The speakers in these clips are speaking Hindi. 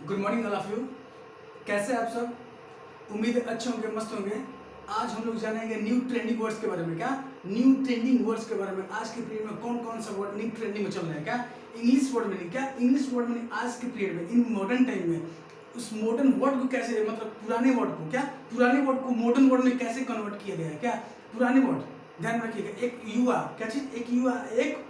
Good morning all of you. कैसे आप सब? उम्मीद है अच्छे होंगे, मस्त होंगे। आज हम लोग जानेंगे न्यू ट्रेंडिंग वर्ड्स के बारे में। क्या न्यू ट्रेंडिंग वर्ड्स के बारे में? आज के पीरियड में कौन कौन सा वर्ड न्यू ट्रेंडिंग में चल रहा है? क्या इंग्लिश वर्ड में नहीं, क्या इंग्लिश वर्ड में आज के पीरियड में, इन मॉडर्न टाइम में उस मॉडर्न वर्ड को कैसे, मतलब पुराने वर्ड को, क्या पुराने वर्ड को मॉडर्न वर्ड में कैसे कन्वर्ट किया गया है? क्या पुराने वर्ड, ध्यान रखिएगा, एक युवा, क्या चीज, एक युवा, एक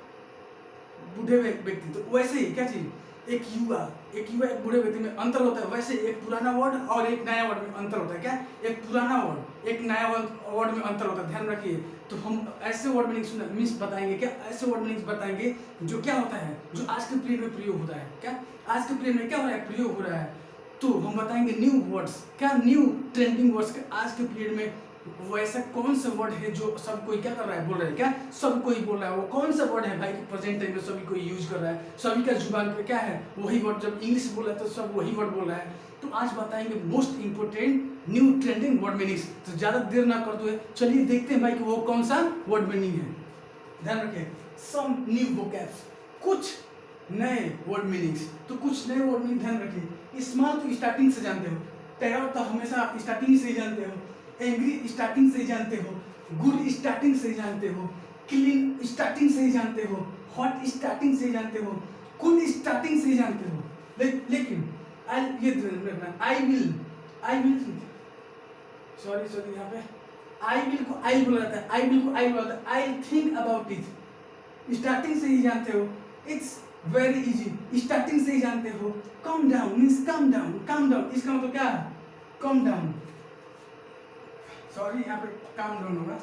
बूढ़े व्यक्ति, तो वैसे ही क्या चीज, एक युवा एक बूढ़े व्यक्ति में अंतर होता है, वैसे एक पुराना वर्ड और एक नया वर्ड में अंतर होता है। क्या एक पुराना वर्ड एक नया वर्ड में अंतर होता है, ध्यान रखिए। तो हम ऐसे वर्ड मीनिंग्स बताएंगे, क्या ऐसे वर्ड मीनिंग्स बताएंगे जो क्या होता है, जो आज के पीरियड में प्रयोग होता है। क्या आज के पीरियड में क्या हो रहा है, प्रयोग हो रहा है। तो हम बताएंगे न्यू वर्ड्स, क्या न्यू ट्रेंडिंग वर्ड्स आज के पीरियड में वैसा कौन सा वर्ड है जो सब कोई क्या कर रहा है, बोल रहा है। क्या सब कोई बोल रहा है, वो कौन सा वर्ड है भाई कि प्रेजेंट टाइम में सभी कोई यूज कर रहा है, सभी का जुबान पे क्या है वही वर्ड। जब इंग्लिश बोल रहा है तो सब वही वर्ड बोल रहा है। तो आज बताएंगे most important new trending word meanings. तो ज्यादा देर ना करते हुए चलिए देखते हैं भाई कि वो कौन सा वर्ड मीनिंग है। ध्यान रखिए, सम न्यू वोकैब्स, कुछ नए वर्ड मीनिंग्स। तो कुछ नए वर्ड मीनिंग ध्यान रखिए। स्मॉल तो स्टार्टिंग से जानते हो, टेरर तो हमेशा स्टार्टिंग से ही जानते हो, एंग्री स्टार्टिंग से ही जानते हो, गुड स्टार्टिंग से ही जानते हो, क्लीन स्टार्टिंग से ही जानते हो, हॉट स्टार्टिंग से ही जानते हो, कूल स्टार्टिंग से ही जानते हो। लेकिन आई विल सॉरी यहाँ पे आई विल को आई बोला जाता है, आई विल को आई बोला जाता है, I think about it starting से ही जानते हो। इट्स वेरी इजी, स्टार्टिंग से ही जानते हो। Come down means come down, इसका मतलब क्या है, कम डाउन। सॉरी यहाँ पे काम डाउन होगा।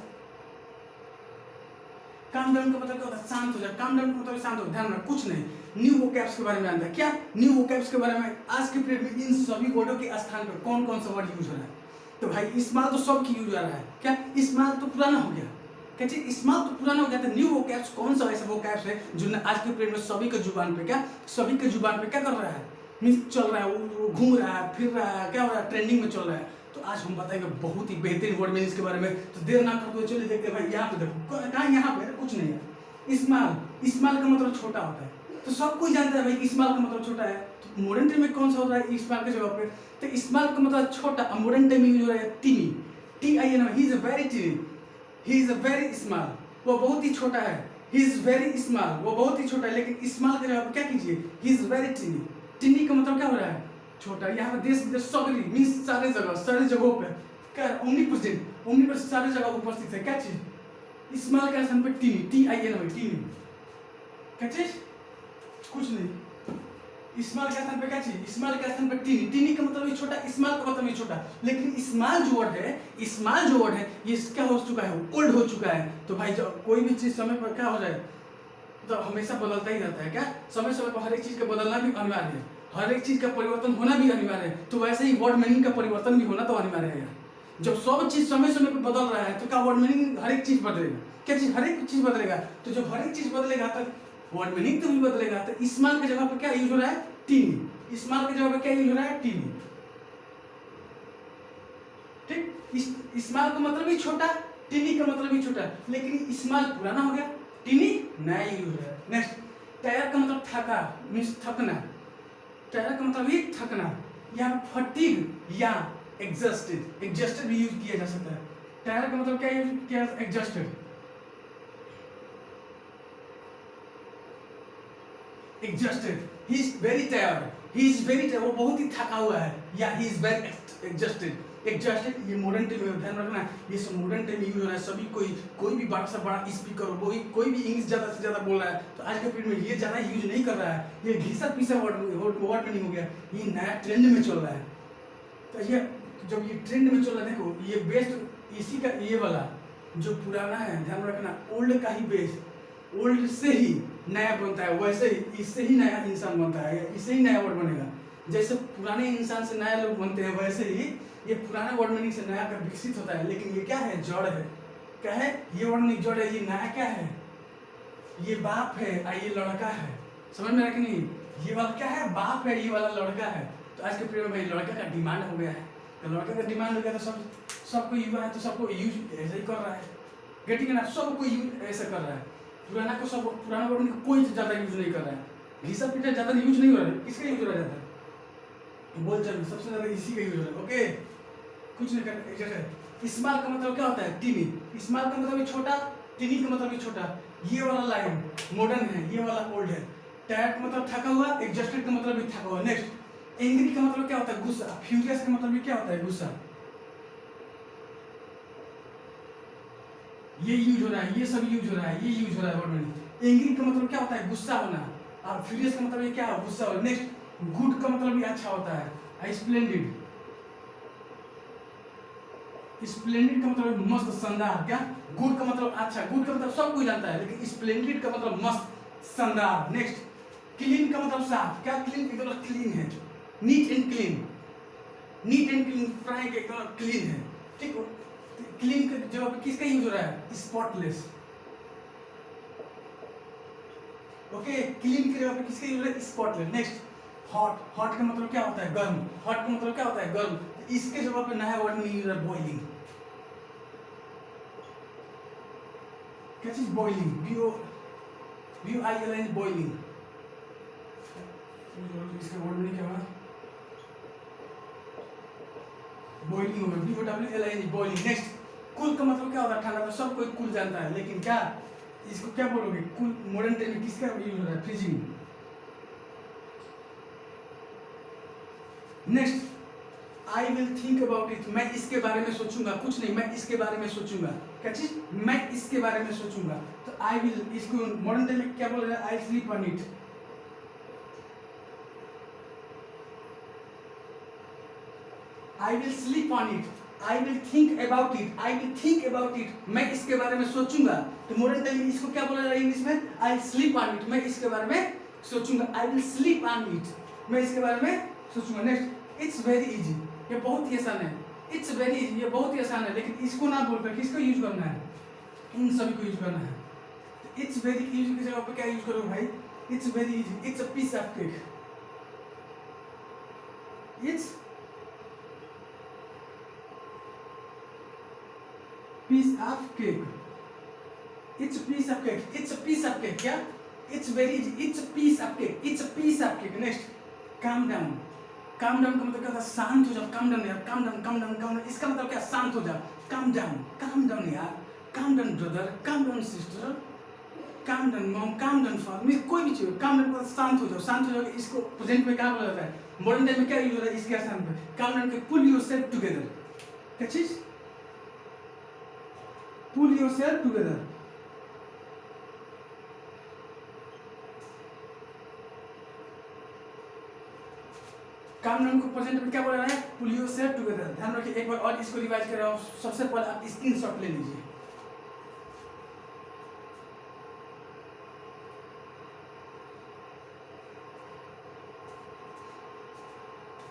काम डाउन का मतलब क्या होता है, शांत हो जाए। काम डाउन का मतलब शांत हो, ध्यान रखना। कुछ नहीं, न्यू वोकैब्स के बारे में जानता है। क्या न्यू वोकैब्स के बारे में आज के पीरियड में इन सभी वर्डों के स्थान पर कौन कौन सा वर्ड यूज हो रहा है। तो भाई इस्तेमाल तो सब की यूज हो रहा है। क्या इस्तेमाल तो पुराना हो गया, क्या चीज इस्तेमाल तो पुराना हो गया था। न्यू वोकैब्स कौन सा ऐसा वोकैब्स है जो आज के पीरियड में सभी के जुबान पे, क्या सभी के जुबान पे क्या कर रहा है, मीन्स चल रहा है, वो घूम रहा है, फिर रहा है, क्या हो रहा है, ट्रेंडिंग में चल रहा है। तो आज हम बताएंगे बहुत ही बेहतरीन वर्ड मीनिंग्स के बारे में। तो देर ना करते हुए चलिए देखते हैं भाई। यहाँ पे देखो, कहाँ यहाँ पे कुछ नहीं है। इस्माल का मतलब छोटा होता है, तो सब कोई जानता है भाई इस्माल का मतलब छोटा है। तो मॉडर्न टाइम में कौन सा होता है इस्माल के जगह पे, तो इस्माल का मतलब छोटा। मॉडर्न टाइम में यूज हो रहा है tiny, TIN, he is a very tiny, he is a very small, वो बहुत ही छोटा है। ही इज वेरी स्मॉल, वो बहुत ही छोटा है। लेकिन स्मॉल के जगह पे क्या कीजिए, he is very tiny. Tiny का मतलब क्या हो रहा है, छोटा। यहाँ पे देश विदेश सगरी मीन्स सारे जगहों पे क्या ओमनीप्रेजेंट सारे जगह उपस्थित है। क्या चीज स्मॉल के स्थान पे टीनी, TIN, टीनी। क्या चीज, कुछ नहीं। स्मॉल के स्थान पे क्या चीज, स्मॉल के स्थान पे टीनी। टीनी का मतलब ये छोटा, स्मॉल का मतलब ये छोटा। लेकिन स्मॉल जो वर्ड है ये क्या हो चुका है, ओल्ड हो चुका है। तो भाई जब कोई भी चीज समय पर क्या हो जाए तो हमेशा बदलता ही रहता है। क्या समय पर हर एक चीज का बदलना भी अनिवार्य है, हर एक चीज का परिवर्तन होना भी अनिवार्य है। तो वैसे ही वर्ड मीनिंग का परिवर्तन भी होना तो अनिवार्य है। जब सब चीज समय पर बदल रहा है तो क्या वर्ड मीनिंग हर एक चीज बदलेगा। क्या चीज, हर एक चीज बदलेगा। तो जब हर एक चीज बदलेगा तो वर्ड मीनिंग तो भी बदलेगा। तो स्मॉल की जगह पर क्या यूज हो रहा है, टीनी। स्मॉल की जगह पर क्या यूज हो रहा है, टीनी। ठीक, स्मॉल का मतलब भी छोटा, टीनी का मतलब भी छोटा। लेकिन स्मॉल पुराना हो गया, टीनी नया यूज हो रहा है। नेक्स्ट, टायर का मतलब थका मीन्स थकना। टायर का मतलब ही थकना। यहाँ फटीग या एग्जॉस्टेड भी यूज किया जा सकता है। टायर का मतलब क्या यूज किया, exhausted. He is very tired, वो बहुत ही थका हुआ है। या ही इज वेरी एग्जॉस्टेड। ये मॉडर्न टाइम में ध्यान रखना, ये सब मॉडर्न टाइम में यूज हो रहा है। सभी कोई भी बड़ा से बड़ा स्पीकर हो, कोई भी इंग्लिश ज्यादा से ज्यादा बोल रहा है। तो आज के पीरियड में ये ज्यादा यूज नहीं कर रहा है। ये घिसा पीसा वर्ड मीनिंग हो गया, ये नया ट्रेंड में चल रहा है। तो ये जब ये ट्रेंड में चल रहा है, देखो ये बेस्ट इसी का, ये वाला जो पुराना है, ध्यान रखना, ओल्ड का ही बेस्ट, ओल्ड से ही नया बनता है। वैसे ही इससे ही नया इंसान बनता है, इससे ही नया वर्ड बनेगा। जैसे पुराने इंसान से नया लोग बनते हैं, वैसे ही ये पुराना वर्ड मीनिंग से नया का विकसित होता है। लेकिन ये क्या है, जड़ है। क्या है ये वर्ड मीनिंग, जड़ है। ये नया क्या है, ये बाप है और ये लड़का है। समझ में आया कि नहीं, ये वाला क्या है, बाप है, ये वाला लड़का है। तो आज के पीरियड में भाई लड़का का डिमांड हो गया है। तो लड़का का डिमांड हो गया तो सबको युवा है तो सबको यूज ऐसा ही कर रहा है। गेटिंग ना, सबको यूज ऐसा कर रहा है। पुराना वर्ड कोई ज्यादा यूज नहीं कर रहा है। घिसा पीटा ज्यादा यूज नहीं हो रहा है। किसका यूज हो रहा है ज्यादा, बोलचाल में सबसे ज्यादा इसी का यूज हो रहा है। ओके, कुछ नहीं करना। जैसे स्मॉल का मतलब क्या होता है? टीनी। स्मॉल का मतलब भी छोटा, टीनी का मतलब भी छोटा। ये वाला लाइन मॉडर्न है, ये वाला ओल्ड है। टायर्ड का मतलब थका हुआ, एग्जॉस्टेड का मतलब भी थका हुआ। नेक्स्ट, एंग्री का मतलब क्या होता है? गुस्सा। फ्यूरियस का मतलब भी क्या होता है? गुस्सा। ये यूज हो रहा है, ये सब यूज हो रहा है, ये यूज हो रहा है वर्ड में। एंग्री का मतलब क्या होता है? गुस्सा होना। और फ्यूरियस का मतलब ये क्या है? गुस्सा होना। नेक्स्ट, गुड का मतलब भी अच्छा होता है, स्प्लेंडिड। स्प्लेंडिड का मतलब मस्त, शानदार। क्या? गुड का मतलब अच्छा, गुड का मतलब सब कोई जानता है, लेकिन स्प्लेंडिड का मतलब मस्त, शानदार। नेक्स्ट, क्लीन का मतलब साफ। क्या? क्लीन एकदम क्लीन है, neat and clean. Neat and clean, Frank एकदम क्लीन है। ठीक। क्लीन का जगह पे किसका यूज हो रहा है? स्पॉटलेस। ओके, क्लीन की जगह पे किसका यूज हो रहा है? स्पॉटलेस। Next, hot. हॉट का मतलब क्या होता है? गर्म। हॉट का मतलब क्या होता है? गर्म। इसके जगह पे नया वर्ड में यूज है बॉइलिंग। क्या चीज? बॉइलिंग। BOILING, boiling. इसका वर्ड में क्या हुआ? बॉइलिंग हो गया, BOILING, बॉइलिंग। नेक्स्ट, कूल का मतलब क्या होता है? ठंडा। तो सब कोई कूल जानता है, लेकिन क्या इसको क्या बोलोगे? कूल मॉडर्न टाइम में किसका यूज हो रहा है? Freezing. Next, I will think about it. मैं इसके बारे में सोचूंगा। कुछ नहीं, मैं इसके बारे में सोचूंगा। क्या चीज? मैं इसके बारे में सोचूंगा। तो आई विल, इसको मॉडर्न टाइम में क्या बोल रहा है? I sleep on it. I will sleep on it. I will think about it. I will think about it, मैं इसके बारे में सोचूंगा। तो मॉडर्न टाइम में इसको क्या बोला जा रहा है इंग्लिश में? आई स्लीप ऑन इट, मैं इसके बारे में सोचूंगा। I will sleep on it, मैं इसके बारे में सोचूंगा। Next, it's very easy. ये बहुत ही आसान है। इट्स वेरी इजी, ये बहुत ही आसान है, लेकिन इसको ना बोलकर किसको यूज करना है? इन सभी को यूज करना है। इट्स वेरी इजी की जगह पे क्या यूज करोगे भाई? It's very easy, it's a piece of cake. इट्स piece of cake. It's a piece of cake. It's a piece of cake. क्या? It's very easy. It's a piece of cake. It's a piece of cake. Next, calm down. Calm down का मतलब क्या होता है? शांत हो जाओ। Calm down यार, calm down, calm down, calm down. इसका मतलब क्या? शांत हो जाओ। Calm down, calm down यार, calm down brother, calm down sister, calm down mom, calm down father। मैं कोई भी चीज calm down का शांत हो जाओ। शांत हो जाओ। इसको प्रेजेंट में क्या बोला जाता है? मॉडर्न टाइम में क्या यूज हो रहा है इसके आसान पे? calm down के pull yourself together। क्या चीज? pull yourself together। काम नाम को प्रेजेंट में क्या बोल रहा है? pull yourself together। ध्यान रखिए, एक बार और इसको रिवाइज कर रहा हूं। सबसे पहले आप स्क्रीनशॉट ले लीजिए।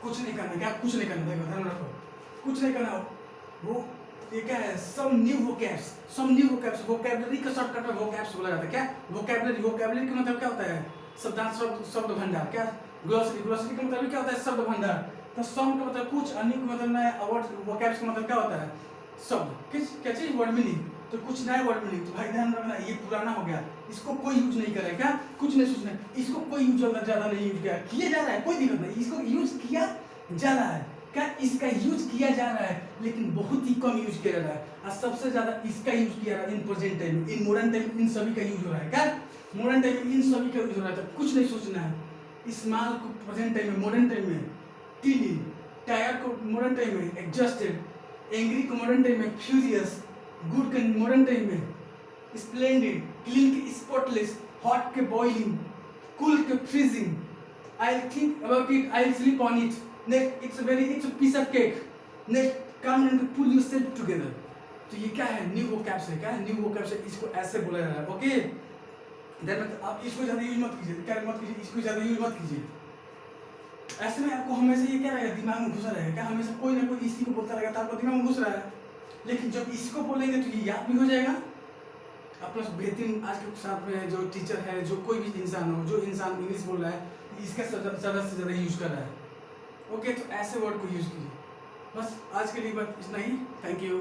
कुछ नहीं करना। क्या? कुछ नहीं करना। देखो, ध्यान रखो, कुछ नहीं करना। वो ये क्या है? Some new vocabs. Some new vocabs, vocabulary का शॉर्टकट में वोकैब्स बोला जाता है। क्या? वोकैबुलरी। वोकैबुलरी का मतलब क्या होता है? शब्दांश, शब्द भंडार। क्या? ग्लोसरी। ग्लोसरी का मतलब क्या होता है? शब्द भंडार। तो सम का मतलब कुछ, अन्य का मतलब नया, अवर्ड, वोकैब्स का मतलब क्या होता है? शब्द। किस क्या चीज? Word meaning. तो कुछ नया वर्ड मीनिंग। तो भाई ध्यान रखना, ये पुराना हो गया, इसको कोई यूज नहीं करेगा। क्या? कुछ नहीं सोचना, इसको कोई यूज ज्यादा नहीं यूज किया जा रहा है, कोई दिक्कत नहीं, इसको यूज किया जा रहा है। क्या? इसका यूज किया जा रहा है, लेकिन बहुत ही कम यूज किया जा रहा है। और सबसे ज्यादा इसका यूज किया जा रहा है इन प्रेजेंट टाइम में, इन मॉडर्न टाइम, इन सभी का यूज हो रहा है। क्या? मॉडर्न टाइम में इन सभी का यूज हो रहा है। तो कुछ नहीं सोचना है। स्मॉल को प्रेजेंट टाइम में, मॉडर्न टाइम में टीनी, टायर को मॉडर्न टाइम में एग्जॉस्टेड, एंग्री को मॉडर्न टाइम में फ्यूरियस, गुड के मॉडर्न टाइम में स्प्लेंडेड, क्लीन के स्पॉटलेस, हॉट के बॉइलिंग, कूल के freezing, I think about it, I sleep on it. Next, it's a piece of cake. Next, come and pull yourself together. तो ये क्या है? न्यू वोकैब्स है। क्या है? न्यू वोकैब्स है, इसको ऐसे बोला जा रहा है। ओके, देन आप इसको ज्यादा यूज मत कीजिए। क्या मत कीजिए? इसको ज्यादा यूज मत कीजिए। ऐसे में आपको हमेशा ये क्या रहेगा? दिमाग में घुसा रहेगा। क्या? हमेशा कोई ना कोई इसी को बोलता रहेगा, तो आपको दिमाग में घुस रहा है। लेकिन जब इसको बोलेंगे तो ये याद भी हो जाएगा। अब प्लस बेहतरीन आज के साथ में जो टीचर है, जो कोई भी इंसान हो, जो इंसान इंग्लिश बोल रहा है, इसका ज्यादा से ज्यादा यूज कर रहा है। ओके, तो ऐसे वर्ड को यूज कीजिए। बस आज के लिए बस इतना ही। Thank you.